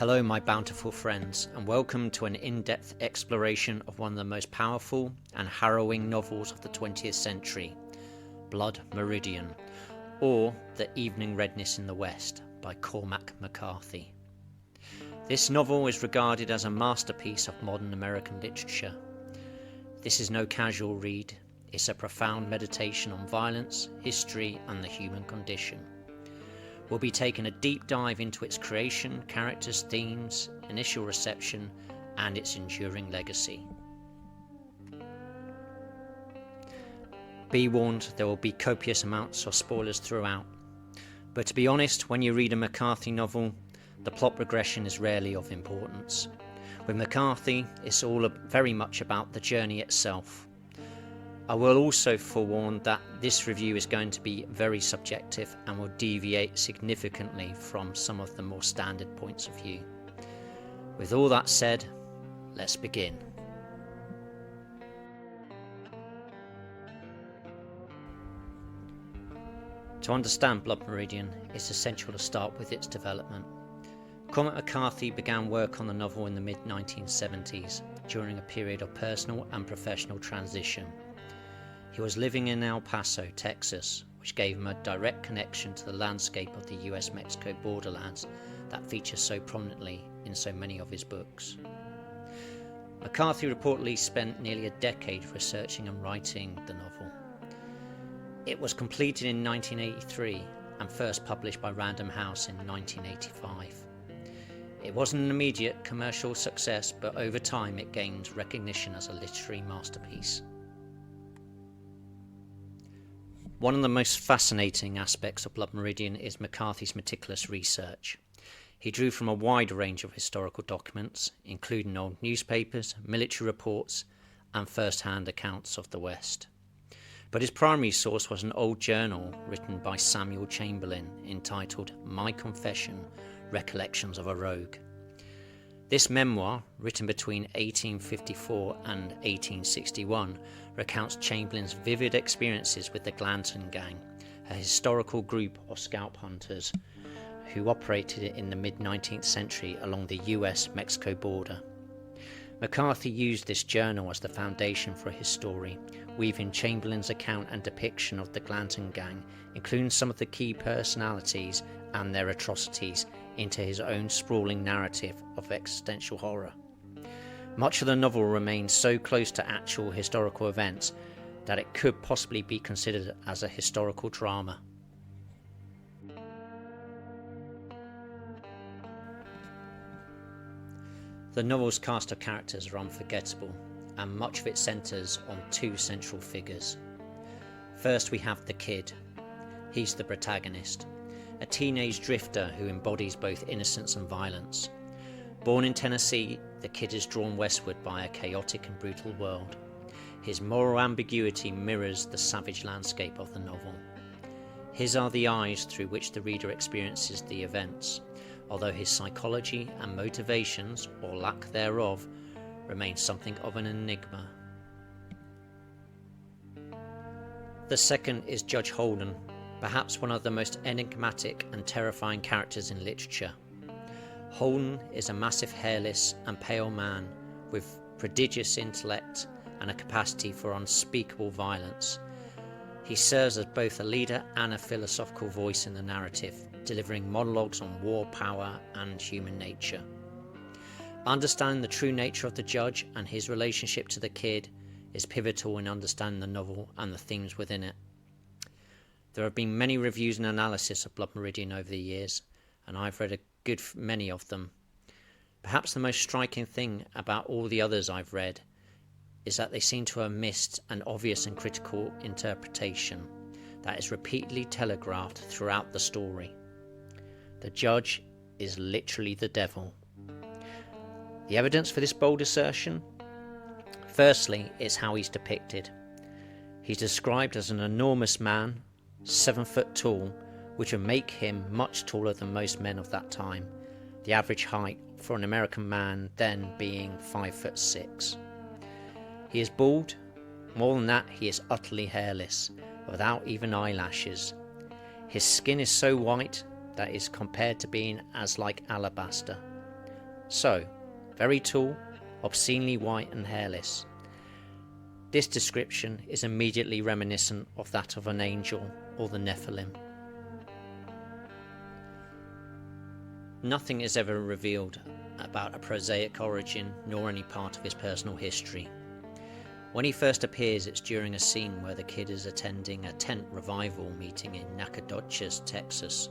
Hello my bountiful friends, and welcome to an in-depth exploration of one of the most powerful and harrowing novels of the 20th century, Blood Meridian, or The Evening Redness in the West by Cormac McCarthy. This novel is regarded as a masterpiece of modern American literature. This is no casual read, it's a profound meditation on violence, history and the human condition. We'll be taking a deep dive into its creation, characters, themes, initial reception, and its enduring legacy. Be warned, there will be copious amounts of spoilers throughout. But to be honest, when you read a McCarthy novel, the plot progression is rarely of importance. With McCarthy, it's all very much about the journey itself. I will also forewarn that this review is going to be very subjective and will deviate significantly from some of the more standard points of view. With all that said, let's begin. To understand Blood Meridian, it's essential to start with its development. Cormac McCarthy began work on the novel in the mid-1970s, during a period of personal and professional transition. He was living in El Paso, Texas, which gave him a direct connection to the landscape of the US-Mexico borderlands that features so prominently in so many of his books. McCarthy reportedly spent nearly a decade researching and writing the novel. It was completed in 1983 and first published by Random House in 1985. It wasn't an immediate commercial success, but over time it gained recognition as a literary masterpiece. One of the most fascinating aspects of Blood Meridian is McCarthy's meticulous research. He drew from a wide range of historical documents, including old newspapers, military reports, and first-hand accounts of the West. But his primary source was an old journal written by Samuel Chamberlain entitled My Confession, Recollections of a Rogue. This memoir, written between 1854 and 1861, recounts Chamberlain's vivid experiences with the Glanton Gang, a historical group of scalp hunters who operated in the mid-19th century along the US-Mexico border. McCarthy used this journal as the foundation for his story, weaving Chamberlain's account and depiction of the Glanton Gang, including some of the key personalities and their atrocities, into his own sprawling narrative of existential horror. Much of the novel remains so close to actual historical events that it could possibly be considered as a historical drama. The novel's cast of characters are unforgettable, and much of it centres on two central figures. First we have the Kid. He's the protagonist, a teenage drifter who embodies both innocence and violence. Born in Tennessee, the Kid is drawn westward by a chaotic and brutal world. His moral ambiguity mirrors the savage landscape of the novel. His are the eyes through which the reader experiences the events, although his psychology and motivations, or lack thereof, remain something of an enigma. The second is Judge Holden, perhaps one of the most enigmatic and terrifying characters in literature. Holden is a massive, hairless and pale man with prodigious intellect and a capacity for unspeakable violence. He serves as both a leader and a philosophical voice in the narrative, delivering monologues on war, power and human nature. Understanding the true nature of the Judge and his relationship to the Kid is pivotal in understanding the novel and the themes within it. There have been many reviews and analysis of Blood Meridian over the years, and I've read a good many of them. Perhaps the most striking thing about all the others I've read is that they seem to have missed an obvious and critical interpretation that is repeatedly telegraphed throughout the story. The Judge is literally the devil. The evidence for this bold assertion? Firstly, is how he's depicted. He's described as an enormous man, 7 foot tall, which would make him much taller than most men of that time, the average height for an American man then being 5'6". He is bald. More than that, he is utterly hairless, without even eyelashes. His skin is so white that is compared to being as like alabaster. So, very tall, obscenely white and hairless. This description is immediately reminiscent of that of an angel or the Nephilim. Nothing is ever revealed about a prosaic origin nor any part of his personal history. When he first appears, it's during a scene where the kid is attending a tent revival meeting in Nacogdoches, Texas,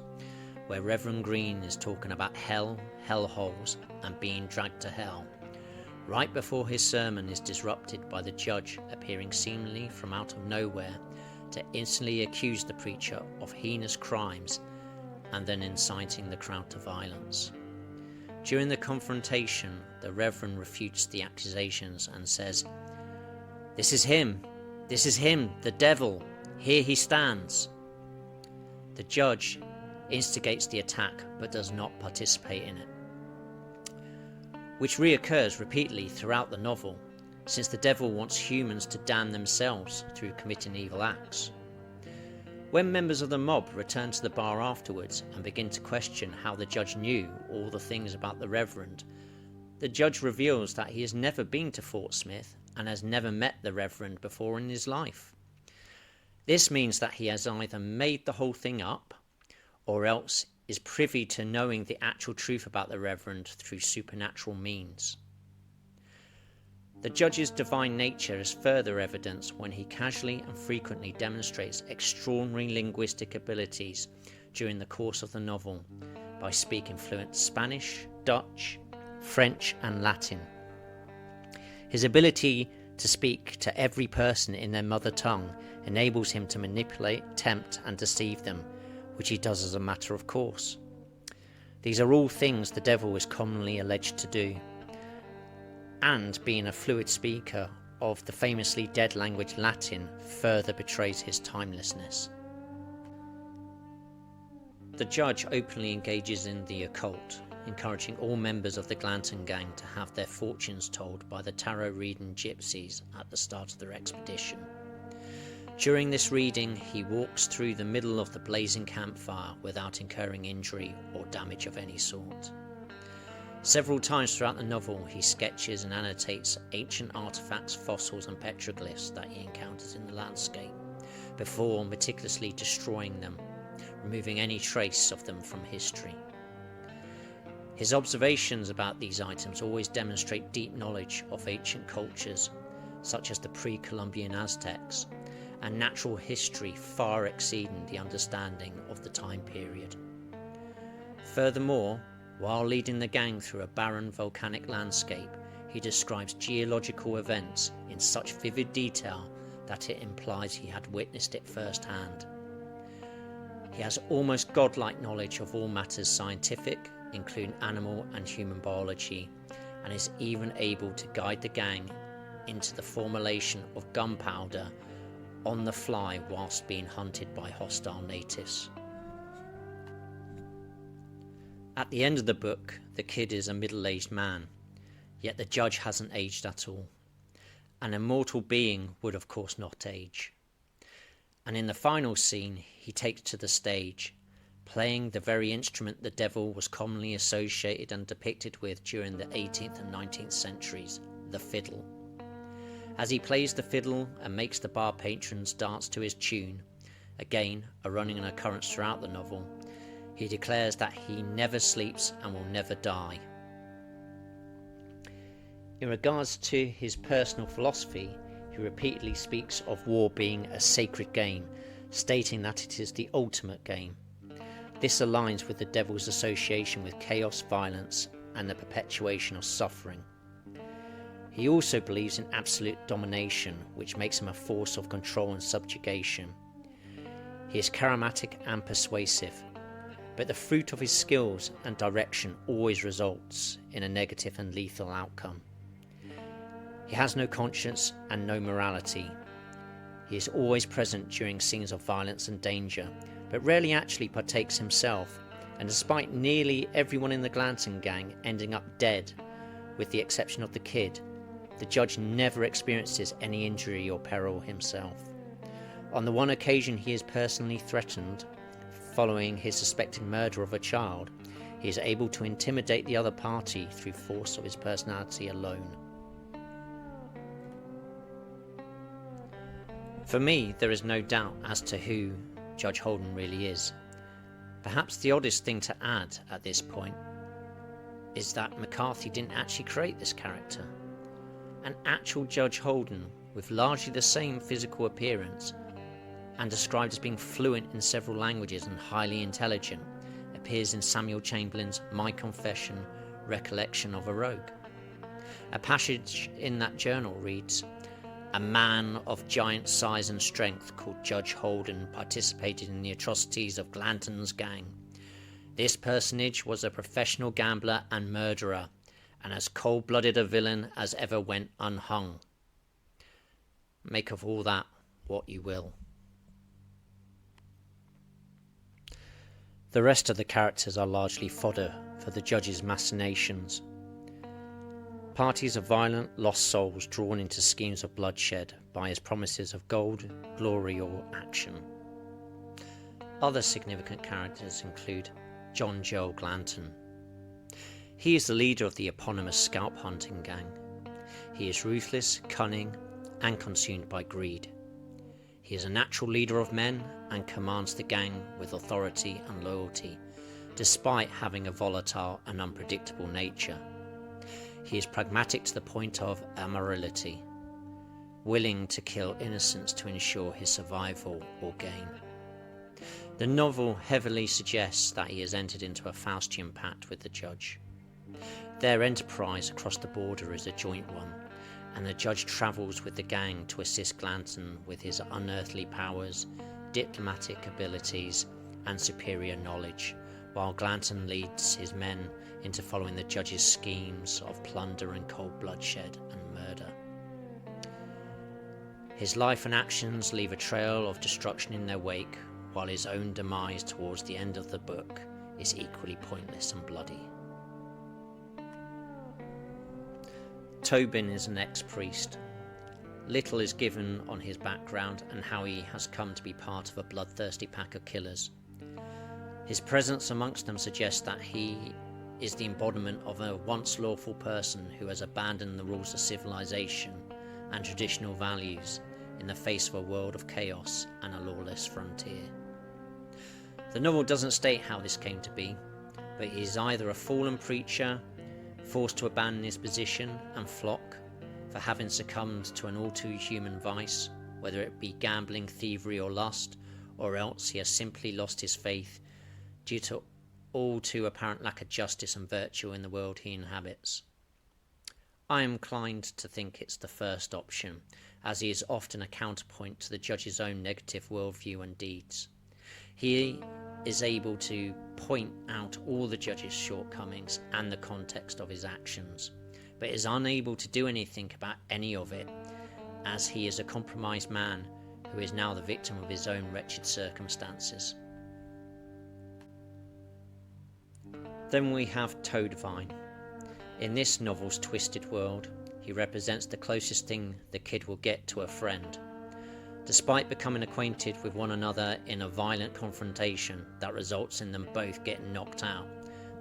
where Reverend Green is talking about hell, hellholes, and being dragged to hell, right before his sermon is disrupted by the judge appearing seemingly from out of nowhere to instantly accuse the preacher of heinous crimes and then inciting the crowd to violence. During the confrontation, the Reverend refutes the accusations and says, this is him, the devil, here he stands." The judge instigates the attack but does not participate in it, which reoccurs repeatedly throughout the novel, since the devil wants humans to damn themselves through committing evil acts. When members of the mob return to the bar afterwards and begin to question how the judge knew all the things about the Reverend, the judge reveals that he has never been to Fort Smith and has never met the Reverend before in his life. This means that he has either made the whole thing up, or else is privy to knowing the actual truth about the Reverend through supernatural means. The judge's divine nature is further evidence when he casually and frequently demonstrates extraordinary linguistic abilities during the course of the novel by speaking fluent Spanish, Dutch, French and Latin. His ability to speak to every person in their mother tongue enables him to manipulate, tempt and deceive them, which he does as a matter of course. These are all things the devil is commonly alleged to do, and being a fluid speaker of the famously dead language Latin further betrays his timelessness. The judge openly engages in the occult, encouraging all members of the Glanton gang to have their fortunes told by the tarot-reading gypsies at the start of their expedition. During this reading, he walks through the middle of the blazing campfire without incurring injury or damage of any sort. Several times throughout the novel, he sketches and annotates ancient artifacts, fossils and petroglyphs that he encounters in the landscape, before meticulously destroying them, removing any trace of them from history. His observations about these items always demonstrate deep knowledge of ancient cultures, such as the pre-Columbian Aztecs, and natural history far exceeding the understanding of the time period. Furthermore, while leading the gang through a barren volcanic landscape, he describes geological events in such vivid detail that it implies he had witnessed it firsthand. He has almost godlike knowledge of all matters scientific, including animal and human biology, and is even able to guide the gang into the formulation of gunpowder on the fly whilst being hunted by hostile natives. At the end of the book, the kid is a middle-aged man, yet the judge hasn't aged at all. An immortal being would of course not age. And in the final scene, he takes to the stage, playing the very instrument the devil was commonly associated and depicted with during the 18th and 19th centuries, the fiddle. As he plays the fiddle and makes the bar patrons dance to his tune, again a running occurrence throughout the novel, he declares that he never sleeps and will never die. In regards to his personal philosophy, he repeatedly speaks of war being a sacred game, stating that it is the ultimate game. This aligns with the devil's association with chaos, violence, and the perpetuation of suffering. He also believes in absolute domination, which makes him a force of control and subjugation. He is charismatic and persuasive, but the fruit of his skills and direction always results in a negative and lethal outcome. He has no conscience and no morality. He is always present during scenes of violence and danger, but rarely actually partakes himself, and despite nearly everyone in the Glanton gang ending up dead, with the exception of the kid, the judge never experiences any injury or peril himself. On the one occasion he is personally threatened, following his suspected murder of a child, He is able to intimidate the other party through force of his personality alone. For me, there is no doubt as to who Judge Holden really is. Perhaps the oddest thing to add at this point is that McCarthy didn't actually create this character. An actual Judge Holden with largely the same physical appearance and described as being fluent in several languages and highly intelligent appears in Samuel Chamberlain's My Confession, Recollection of a Rogue. A passage in that journal reads, "A man of giant size and strength called Judge Holden participated in the atrocities of Glanton's gang. This personage was a professional gambler and murderer, and as cold-blooded a villain as ever went unhung." Make of all that what you will. The rest of the characters are largely fodder for the judge's machinations. Parties of violent, lost souls drawn into schemes of bloodshed by his promises of gold, glory or action. Other significant characters include John Joel Glanton. He is the leader of the eponymous scalp hunting gang. He is ruthless, cunning, and consumed by greed. He is a natural leader of men and commands the gang with authority and loyalty, despite having a volatile and unpredictable nature. He is pragmatic to the point of amorality, willing to kill innocents to ensure his survival or gain. The novel heavily suggests that he has entered into a Faustian pact with the judge. Their enterprise across the border is a joint one, and the judge travels with the gang to assist Glanton with his unearthly powers, diplomatic abilities, and superior knowledge, while Glanton leads his men into following the judge's schemes of plunder and cold bloodshed and murder. His life and actions leave a trail of destruction in their wake, while his own demise towards the end of the book is equally pointless and bloody. Tobin is an ex-priest. Little is given on his background and how he has come to be part of a bloodthirsty pack of killers. His presence amongst them suggests that he is the embodiment of a once lawful person who has abandoned the rules of civilization and traditional values in the face of a world of chaos and a lawless frontier. The novel doesn't state how this came to be, but he is either a fallen preacher, forced to abandon his position and flock for having succumbed to an all-too-human vice, whether it be gambling, thievery or lust, or else he has simply lost his faith due to all too apparent lack of justice and virtue in the world he inhabits. I am inclined to think it's the first option, as he is often a counterpoint to the judge's own negative worldview and deeds. He is able to point out all the judge's shortcomings and the context of his actions, but is unable to do anything about any of it, as he is a compromised man who is now the victim of his own wretched circumstances. Then we have Toadvine. In this novel's twisted world, he represents the closest thing the kid will get to a friend. Despite becoming acquainted with one another in a violent confrontation that results in them both getting knocked out,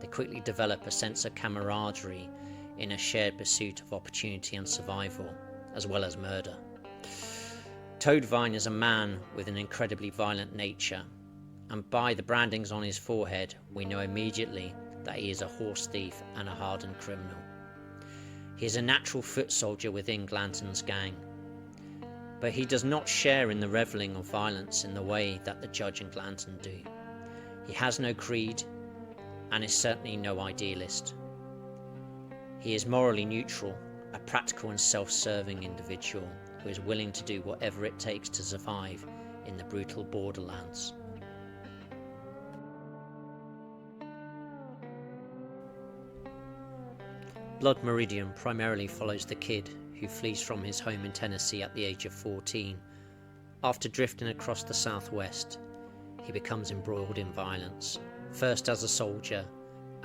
they quickly develop a sense of camaraderie in a shared pursuit of opportunity and survival, as well as murder. Toadvine is a man with an incredibly violent nature, and by the brandings on his forehead, we know immediately that he is a horse thief and a hardened criminal. He is a natural foot soldier within Glanton's gang, but he does not share in the revelling of violence in the way that the judge and Glanton do. He has no creed, and is certainly no idealist. He is morally neutral, a practical and self-serving individual who is willing to do whatever it takes to survive in the brutal borderlands. Blood Meridian primarily follows the kid who flees from his home in Tennessee at the age of 14. After drifting across the Southwest, he becomes embroiled in violence, first as a soldier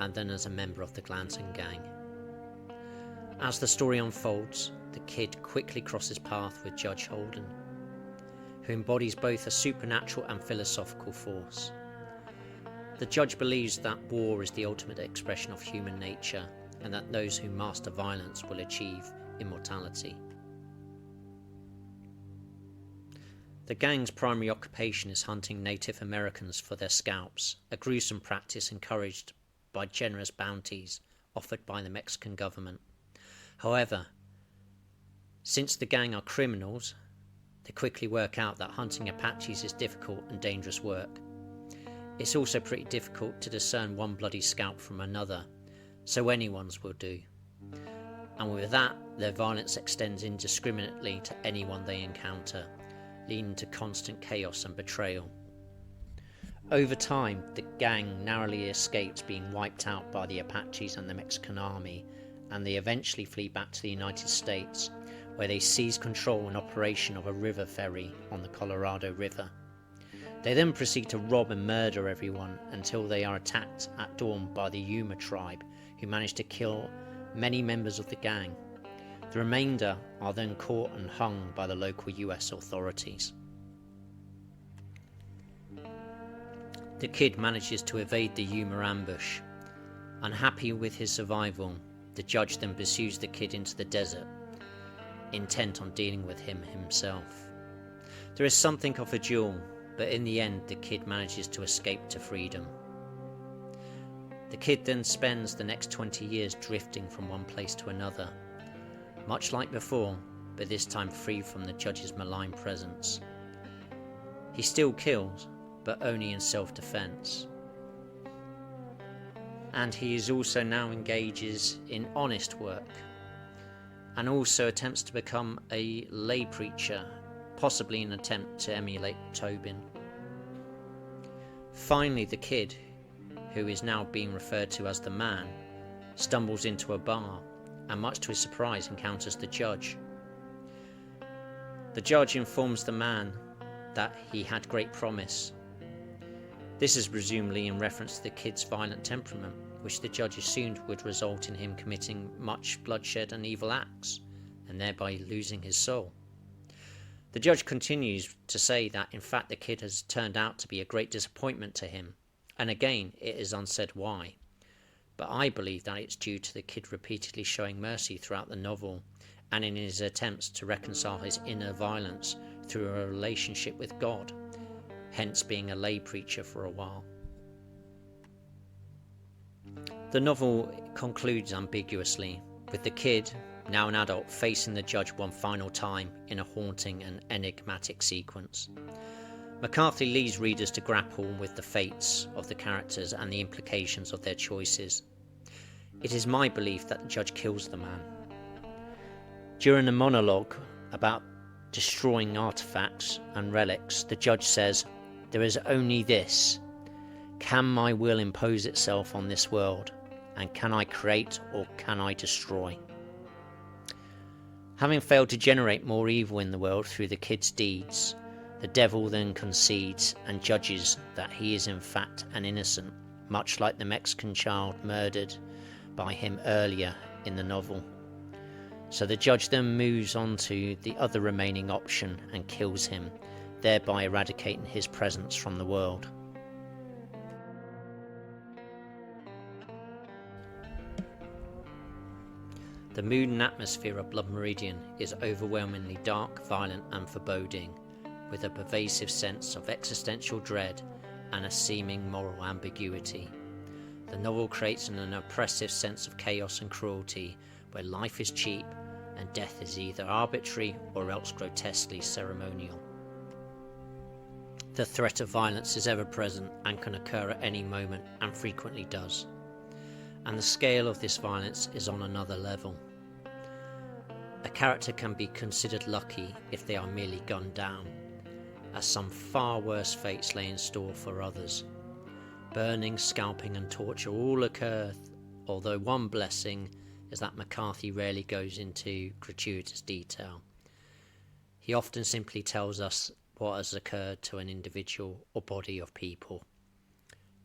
and then as a member of the Glanton gang. As the story unfolds, the kid quickly crosses paths with Judge Holden, who embodies both a supernatural and philosophical force. The judge believes that war is the ultimate expression of human nature, and that those who master violence will achieve immortality. The gang's primary occupation is hunting Native Americans for their scalps, a gruesome practice encouraged by generous bounties offered by the Mexican government. However, since the gang are criminals, they quickly work out that hunting Apaches is difficult and dangerous work. It's also pretty difficult to discern one bloody scalp from another, so anyone's will do. And with that, their violence extends indiscriminately to anyone they encounter, leading to constant chaos and betrayal. Over time, the gang narrowly escapes being wiped out by the Apaches and the Mexican army, and they eventually flee back to the United States, where they seize control and operation of a river ferry on the Colorado River. They then proceed to rob and murder everyone until they are attacked at dawn by the Yuma tribe, who manage to kill many members of the gang. The remainder are then caught and hung by the local US authorities. The kid manages to evade the Yuma ambush. Unhappy with his survival, the judge then pursues the kid into the desert, intent on dealing with him himself. There is something of a duel, but in the end the kid manages to escape to freedom. The kid then spends the next 20 years drifting from one place to another, much like before, but this time free from the judge's malign presence. He still kills, but only in self-defense. And he is also now engages in honest work, and also attempts to become a lay preacher, possibly in an attempt to emulate Tobin. Finally, the kid, who is now being referred to as the man, stumbles into a bar, and much to his surprise encounters the judge. The judge informs the man that he had great promise. This is presumably in reference to the kid's violent temperament, which the judge assumed would result in him committing much bloodshed and evil acts, and thereby losing his soul. The judge continues to say that in fact the kid has turned out to be a great disappointment to him, and again it is unsaid why. But I believe that it's due to the kid repeatedly showing mercy throughout the novel, and in his attempts to reconcile his inner violence through a relationship with God, hence being a lay preacher for a while. The novel concludes ambiguously, with the kid, now an adult, facing the judge one final time in a haunting and enigmatic sequence. McCarthy leaves readers to grapple with the fates of the characters and the implications of their choices. It is my belief that the judge kills the man. During a monologue about destroying artifacts and relics, the judge says, "There is only this. Can my will impose itself on this world? And can I create or can I destroy?" Having failed to generate more evil in the world through the kid's deeds, the devil then concedes and judges that he is in fact an innocent, much like the Mexican child murdered by him earlier in the novel. So the judge then moves on to the other remaining option and kills him, thereby eradicating his presence from the world. The mood and atmosphere of Blood Meridian is overwhelmingly dark, violent and foreboding, with a pervasive sense of existential dread and a seeming moral ambiguity. The novel creates an oppressive sense of chaos and cruelty, where life is cheap and death is either arbitrary or else grotesquely ceremonial. The threat of violence is ever present and can occur at any moment, and frequently does. And the scale of this violence is on another level. A character can be considered lucky if they are merely gunned down, as some far worse fates lay in store for others. Burning, scalping and torture all occur, although one blessing is that McCarthy rarely goes into gratuitous detail. He often simply tells us what has occurred to an individual or body of people.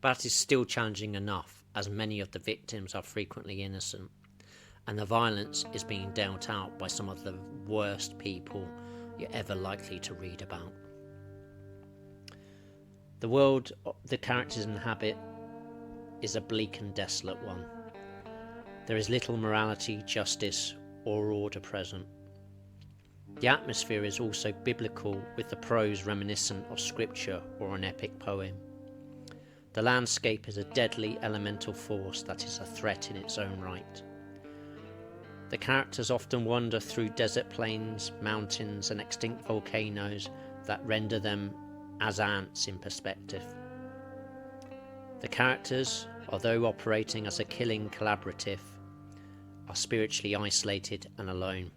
But it is still challenging enough, as many of the victims are frequently innocent, and the violence is being dealt out by some of the worst people you're ever likely to read about. The world the characters inhabit is a bleak and desolate one. There is little morality, justice, or order present. The atmosphere is also biblical, with the prose reminiscent of scripture or an epic poem. The landscape is a deadly elemental force that is a threat in its own right. The characters often wander through desert plains, mountains, and extinct volcanoes that render them as ants in perspective. The characters, although operating as a killing collaborative, are spiritually isolated and alone,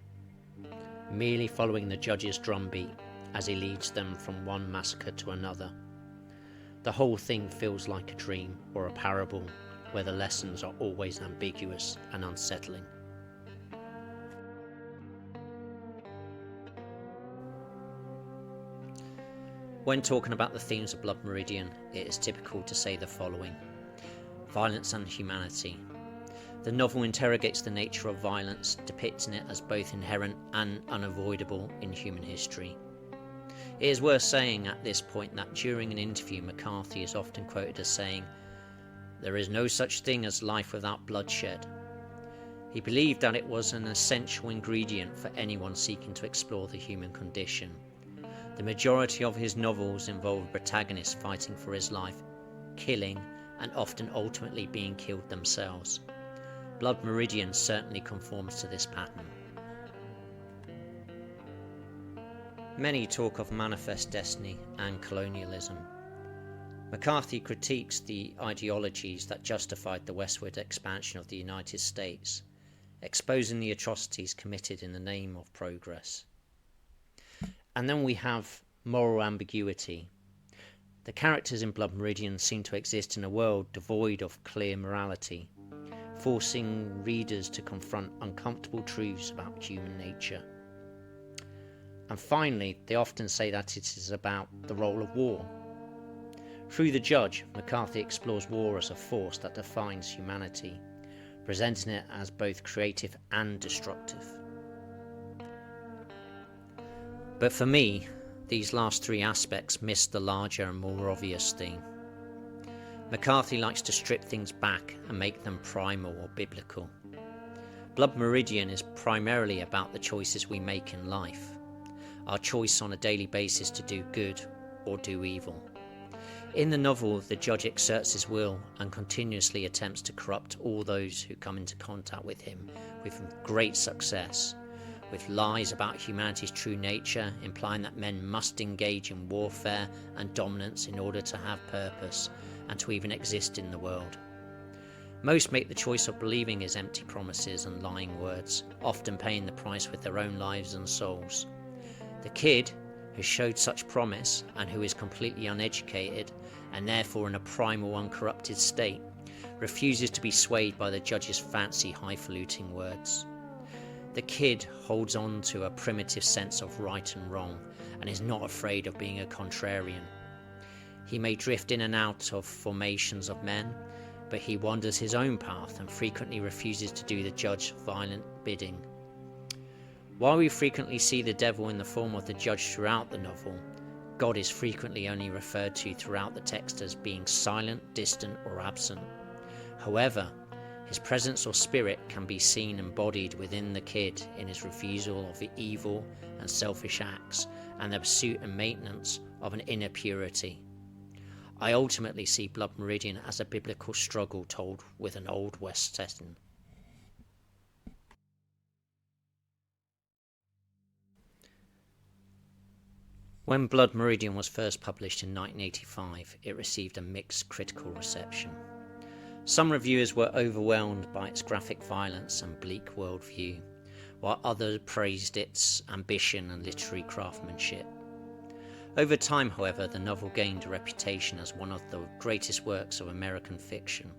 merely following the judge's drumbeat as he leads them from one massacre to another. The whole thing feels like a dream or a parable where the lessons are always ambiguous and unsettling. When talking about the themes of Blood Meridian, it is typical to say the following: violence and humanity. The novel interrogates the nature of violence, depicting it as both inherent and unavoidable in human history. It is worth saying at this point that during an interview, McCarthy is often quoted as saying, "There is no such thing as life without bloodshed." He believed that it was an essential ingredient for anyone seeking to explore the human condition. The majority of his novels involve protagonists fighting for his life, killing, and often ultimately being killed themselves. Blood Meridian certainly conforms to this pattern. Many talk of manifest destiny and colonialism. McCarthy critiques the ideologies that justified the westward expansion of the United States, exposing the atrocities committed in the name of progress. And then we have moral ambiguity. The characters in Blood Meridian seem to exist in a world devoid of clear morality, forcing readers to confront uncomfortable truths about human nature. And finally, they often say that it is about the role of war. Through The Judge, McCarthy explores war as a force that defines humanity, presenting it as both creative and destructive. But for me, these last three aspects miss the larger and more obvious theme. McCarthy likes to strip things back and make them primal or biblical. Blood Meridian is primarily about the choices we make in life, our choice on a daily basis to do good or do evil. In the novel, the judge exerts his will and continuously attempts to corrupt all those who come into contact with him, with great success, with lies about humanity's true nature, implying that men must engage in warfare and dominance in order to have purpose and to even exist in the world. Most make the choice of believing his empty promises and lying words, often paying the price with their own lives and souls. The kid, who showed such promise and who is completely uneducated and therefore in a primal, uncorrupted state, refuses to be swayed by the judge's fancy, highfalutin words. The kid holds on to a primitive sense of right and wrong and is not afraid of being a contrarian. He may drift in and out of formations of men, but he wanders his own path and frequently refuses to do the judge's violent bidding. While we frequently see the devil in the form of the judge throughout the novel, God is frequently only referred to throughout the text as being silent, distant, or absent. However, his presence or spirit can be seen embodied within the kid in his refusal of evil and selfish acts and the pursuit and maintenance of an inner purity. I ultimately see Blood Meridian as a biblical struggle told with an Old West setting. When Blood Meridian was first published in 1985, it received a mixed critical reception. Some reviewers were overwhelmed by its graphic violence and bleak worldview, while others praised its ambition and literary craftsmanship. Over time, however, the novel gained a reputation as one of the greatest works of American fiction.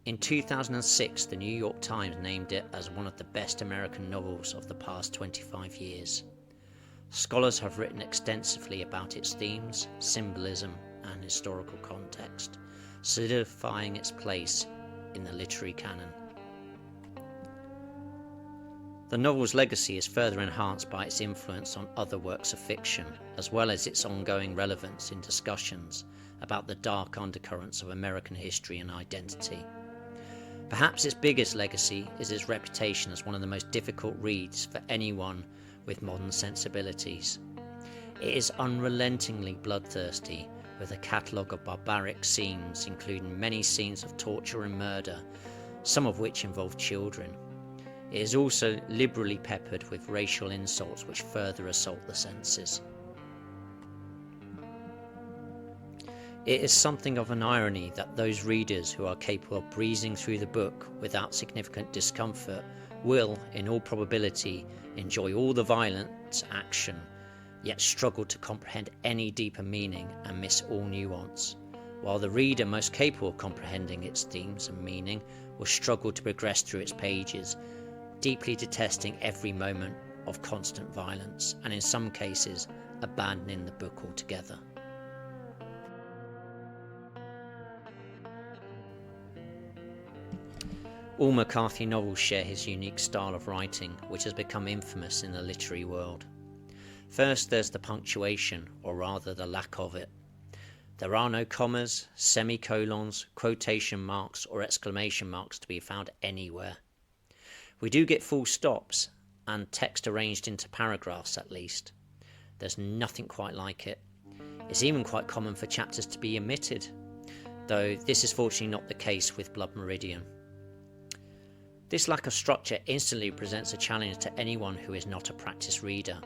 In 2006, the New York Times named it as one of the best American novels of the past 25 years. Scholars have written extensively about its themes, symbolism, and historical context, solidifying its place in the literary canon. The novel's legacy is further enhanced by its influence on other works of fiction, as well as its ongoing relevance in discussions about the dark undercurrents of American history and identity. Perhaps its biggest legacy is its reputation as one of the most difficult reads for anyone with modern sensibilities. It is unrelentingly bloodthirsty, with a catalogue of barbaric scenes, including many scenes of torture and murder, some of which involve children. It is also liberally peppered with racial insults which further assault the senses. It is something of an irony that those readers who are capable of breezing through the book without significant discomfort will, in all probability, enjoy all the violent action, yet struggle to comprehend any deeper meaning and miss all nuance, while the reader most capable of comprehending its themes and meaning will struggle to progress through its pages, deeply detesting every moment of constant violence, and in some cases abandoning the book altogether. All McCarthy novels share his unique style of writing, which has become infamous in the literary world. First, there's the punctuation, or rather the lack of it. There are no commas, semicolons, quotation marks, or exclamation marks to be found anywhere. We do get full stops, and text arranged into paragraphs at least. There's nothing quite like it. It's even quite common for chapters to be omitted, though this is fortunately not the case with Blood Meridian. This lack of structure instantly presents a challenge to anyone who is not a practiced reader,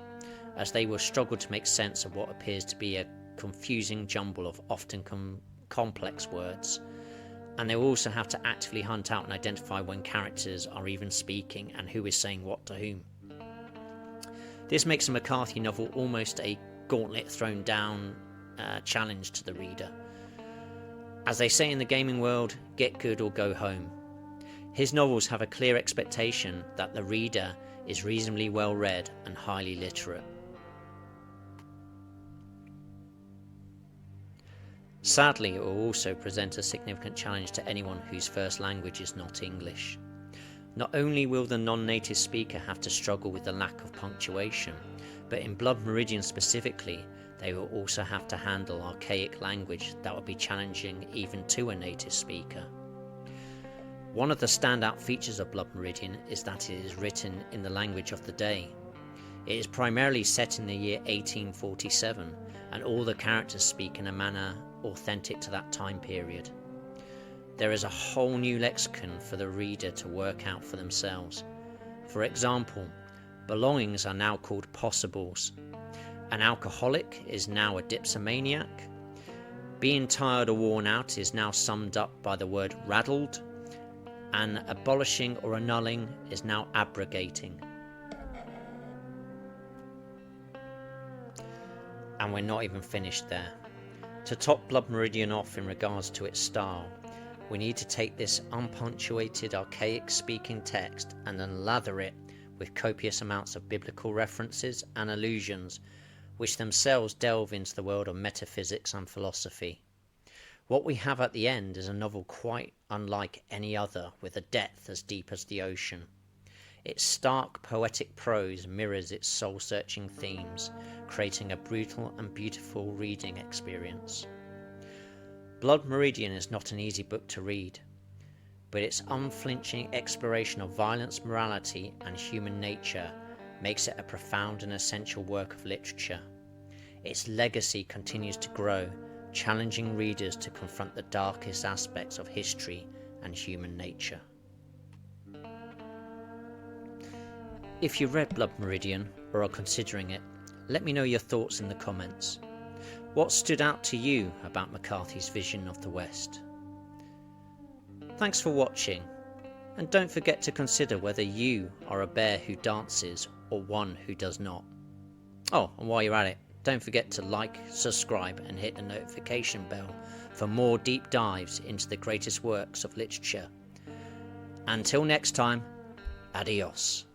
as they will struggle to make sense of what appears to be a confusing jumble of often complex words, and they will also have to actively hunt out and identify when characters are even speaking and who is saying what to whom. This makes a McCarthy novel almost a gauntlet thrown down challenge to the reader. As they say in the gaming world, get good or go home. His novels have a clear expectation that the reader is reasonably well read and highly literate. Sadly, it will also present a significant challenge to anyone whose first language is not English. Not only will the non-native speaker have to struggle with the lack of punctuation, but in Blood Meridian specifically, they will also have to handle archaic language that will be challenging even to a native speaker. One of the standout features of Blood Meridian is that it is written in the language of the day. It is primarily set in the year 1847, and all the characters speak in a manner authentic to that time period. There is a whole new lexicon for the reader to work out for themselves. For example, belongings are now called possibles. An alcoholic is now a dipsomaniac. Being tired or worn out is now summed up by the word raddled. And abolishing or annulling is now abrogating. And we're not even finished there. To top Blood Meridian off in regards to its style, we need to take this unpunctuated, archaic speaking text and then lather it with copious amounts of biblical references and allusions, which themselves delve into the world of metaphysics and philosophy. What we have at the end is a novel quite unlike any other, with a depth as deep as the ocean. Its stark, poetic prose mirrors its soul-searching themes, creating a brutal and beautiful reading experience. Blood Meridian is not an easy book to read, but its unflinching exploration of violence, morality, and human nature makes it a profound and essential work of literature. Its legacy continues to grow, challenging readers to confront the darkest aspects of history and human nature. If you've read Blood Meridian or are considering it, let me know your thoughts in the comments. What stood out to you about McCarthy's vision of the West? Thanks for watching, and don't forget to consider whether you are a bear who dances or one who does not. Oh, and while you're at it, don't forget to like, subscribe and hit the notification bell for more deep dives into the greatest works of literature. Until next time, adios.